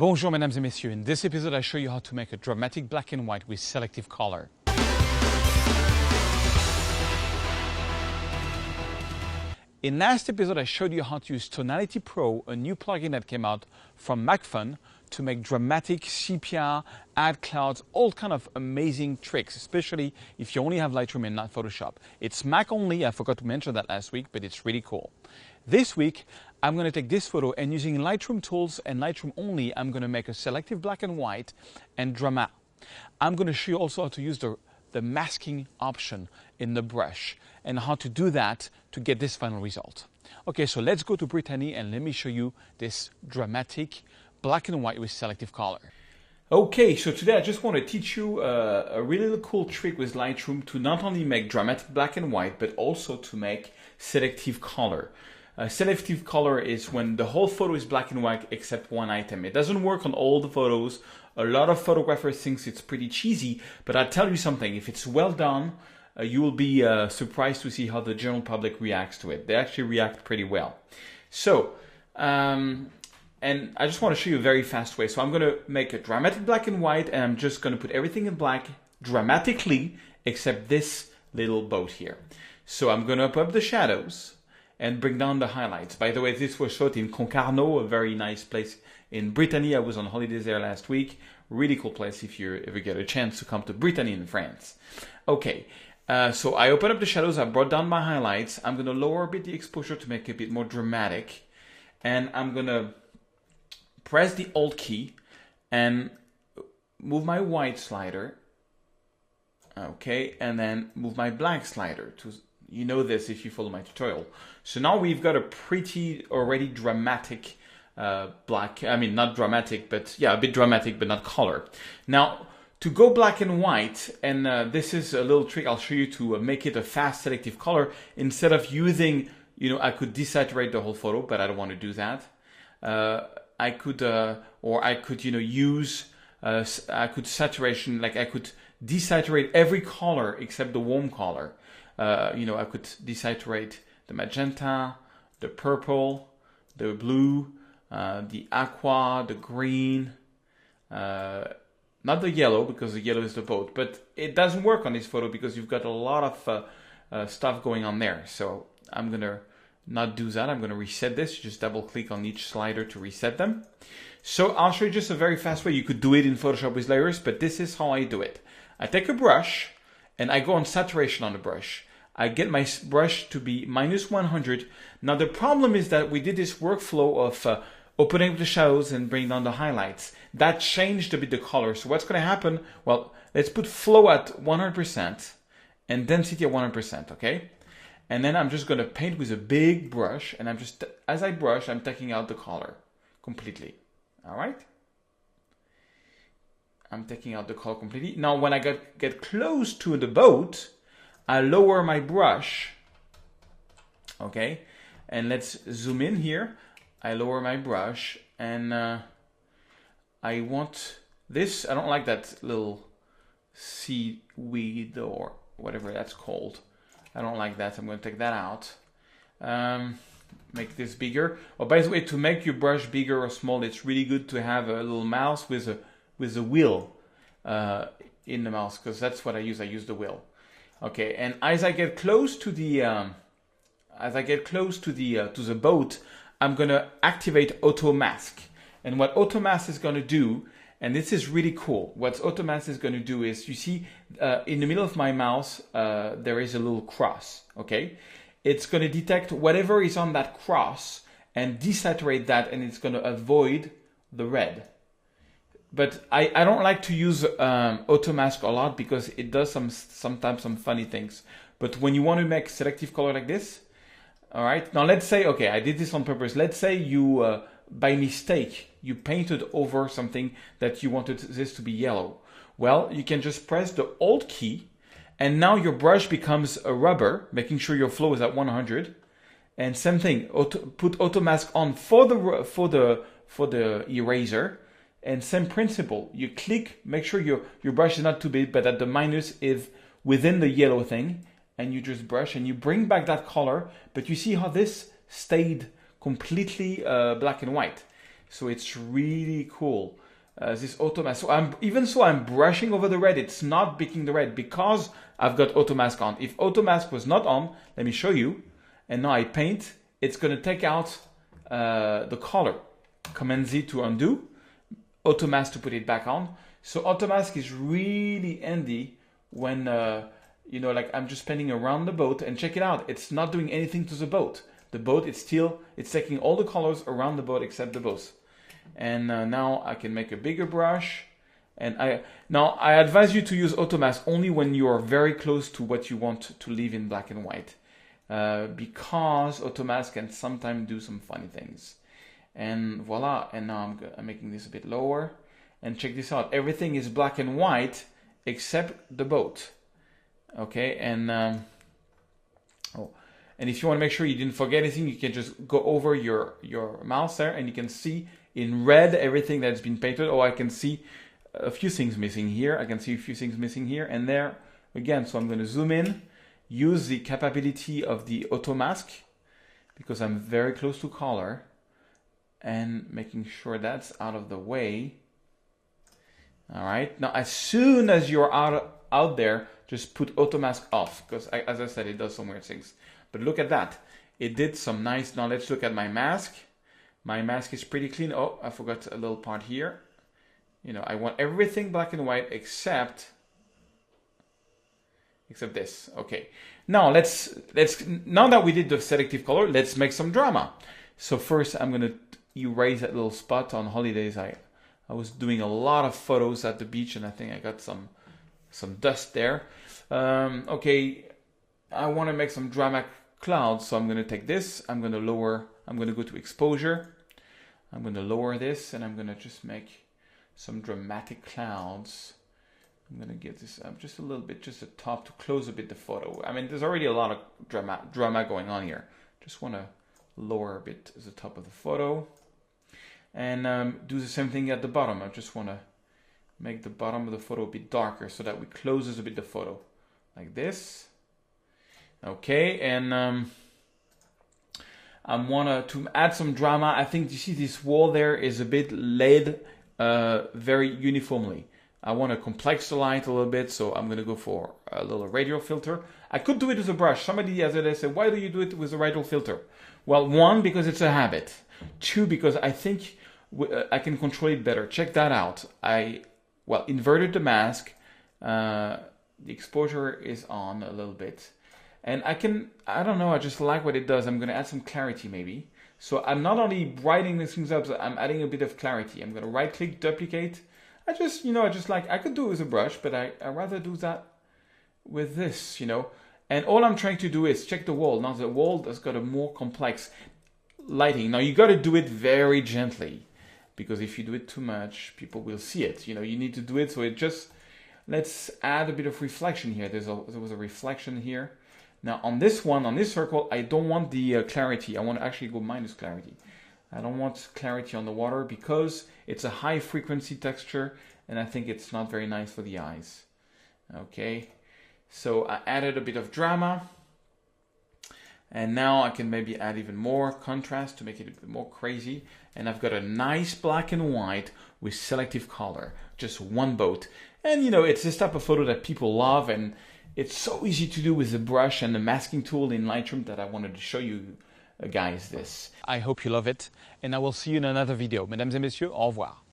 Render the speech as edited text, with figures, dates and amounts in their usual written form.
Bonjour mesdames et messieurs, in this episode I show you how to make a dramatic black and white with selective color. In last episode I showed you how to use Tonality Pro, a new plugin that came out from MacFun to make dramatic sepia, add clouds, all kind of amazing tricks, especially if you only have Lightroom and not Photoshop. It's Mac only, I forgot to mention that last week, but it's really cool. This week, I'm going to take this photo and using Lightroom tools and Lightroom only, I'm going to make a selective black and white and drama. I'm going to show you also how to use the masking option in the brush and how to do that to get this final result. Okay, so let's go to Brittany and let me show you this dramatic black and white with selective color. Okay, so today I just want to teach you a really cool trick with Lightroom to not only make dramatic black and white, but also to make selective color. Selective color is when the whole photo is black and white except one item. It doesn't work on all the photos. A lot of photographers think it's pretty cheesy, but I'll tell you something, if it's well done, you will be surprised to see how the general public reacts to it. They actually react pretty well. So, and I just want to show you a very fast way. So I'm going to make a dramatic black and white, and I'm just going to put everything in black dramatically, except this little boat here. So I'm going to up the shadows and bring down the highlights. By the way, this was shot in Concarneau, a very nice place in Brittany. I was on holidays there last week. Really cool place if you ever get a chance to come to Brittany in France. Okay, so I open up the shadows, I brought down my highlights. I'm gonna lower a bit the exposure to make it a bit more dramatic. And I'm gonna press the Alt key and move my white slider. Okay, and then move my black slider to, you know this if you follow my tutorial. So now we've got a pretty already dramatic black, I mean not dramatic, but yeah, a bit dramatic, but not color. Now to go black and white, and this is a little trick I'll show you to make it a fast selective color, instead of using, I could desaturate the whole photo, but I don't want to do that. I could use, I could saturation, like I could desaturate every color except the warm color. I could desaturate the magenta, the purple, the blue, the aqua, the green, not the yellow because the yellow is the boat, but it doesn't work on this photo because you've got a lot of stuff going on there. So I'm gonna not do that. I'm gonna reset this. Just double click on each slider to reset them. So I'll show you just a very fast way. You could do it in Photoshop with layers, but this is how I do it. I take a brush and I go on saturation on the brush. I get my brush to be -100. Now the problem is that we did this workflow of opening up the shadows and bringing down the highlights. That changed a bit the color. So what's going to happen? Well, let's put flow at 100% and density at 100%, okay? And then I'm just going to paint with a big brush, and as I brush, I'm taking out the color completely, all right? I'm taking out the color completely. Now when I get close to the boat, I lower my brush, okay? And let's zoom in here. I lower my brush and I want this. I don't like that little seaweed or whatever that's called. I don't like that. I'm going to take that out. Make this bigger. Oh, by the way, to make your brush bigger or small, it's really good to have a little mouse with a wheel in the mouse, because that's what I use. I use the wheel. Okay, and as I get close to the to the boat, I'm gonna activate Auto Mask. And what Auto Mask is gonna do, and this is really cool, what Auto Mask is gonna do is, you see, in the middle of my mouse, there is a little cross. Okay, it's gonna detect whatever is on that cross and desaturate that, and it's gonna avoid the red. But I don't like to use Auto Mask a lot because it does sometimes some funny things. But when you want to make selective color like this, all right. Now let's say, okay, I did this on purpose. Let's say you, by mistake, you painted over something that you wanted this to be yellow. Well, you can just press the Alt key, and now your brush becomes a rubber, making sure your flow is at 100. And same thing, put Auto Mask on for the eraser. And same principle, you click, make sure your brush is not too big, but that the minus is within the yellow thing, and you just brush and you bring back that color, but you see how this stayed completely black and white. So it's really cool. This auto mask. So I'm brushing over the red. It's not picking the red because I've got auto mask on. If auto mask was not on, let me show you. And now I paint. It's going to take out the color. Command Z to undo. Auto mask to put it back on. So auto mask is really handy when like I'm just painting around the boat, and check it out. It's not doing anything to the boat. The boat it's taking all the colors around the boat except the boat. And now I can make a bigger brush. And I advise you to use auto mask only when you are very close to what you want to leave in black and white, because auto mask can sometimes do some funny things. And voila. And now I'm making this a bit lower. And check this out. Everything is black and white except the boat. Okay. And and if you want to make sure you didn't forget anything, you can just go over your mouse there, and you can see in red everything that's been painted. Oh, I can see a few things missing here. I can see a few things missing here and there again. So I'm going to zoom in, use the capability of the auto mask because I'm very close to color, and making sure that's out of the way. All right. Now, as soon as you're out there, just put auto mask off because, as I said, it does some weird things. But look at that. It did some nice. Now let's look at my mask. My mask is pretty clean. Oh, I forgot a little part here. I want everything black and white except this. Okay. Now now that we did the selective color, let's make some drama. So first I'm going to erase that little spot. On holidays, I was doing a lot of photos at the beach, and I think I got some dust there. Okay. I want to make some drama clouds, so I'm going to take this. I'm going to go to exposure. I'm going to lower this, and I'm going to just make some dramatic clouds. I'm going to get this up just a little bit, just the top, to close a bit the photo. I mean, there's already a lot of drama going on here. Just want to lower a bit the top of the photo. And do the same thing at the bottom. I just want to make the bottom of the photo a bit darker so that we closes a bit the photo. Like this. Okay, and I want to add some drama. I think you see this wall there is a bit laid very uniformly. I want to complex the light a little bit, so I'm going to go for a little radial filter. I could do it with a brush. Somebody the other day said, why do you do it with a radial filter? Well, one, because it's a habit. Two, because I think I can control it better. Check that out. Inverted the mask. The exposure is on a little bit. And I don't know, I just like what it does. I'm going to add some clarity maybe. So I'm not only brightening these things up, I'm adding a bit of clarity. I'm going to right click, duplicate. I could do it with a brush, but I rather do that with this, And all I'm trying to do is check the wall. Now the wall has got a more complex lighting. Now you got to do it very gently, because if you do it too much, people will see it. You need to do it so let's add a bit of reflection here. There was a reflection here. Now on this circle, I don't want the clarity. I want to actually go minus clarity. I don't want clarity on the water because it's a high frequency texture, and I think it's not very nice for the eyes. Okay, so I added a bit of drama, and now I can maybe add even more contrast to make it a bit more crazy. And I've got a nice black and white with selective color, just one boat. And it's this type of photo that people love, and it's so easy to do with the brush and the masking tool in Lightroom that I wanted to show you guys this. I hope you love it, and I will see you in another video. Mesdames et messieurs, au revoir.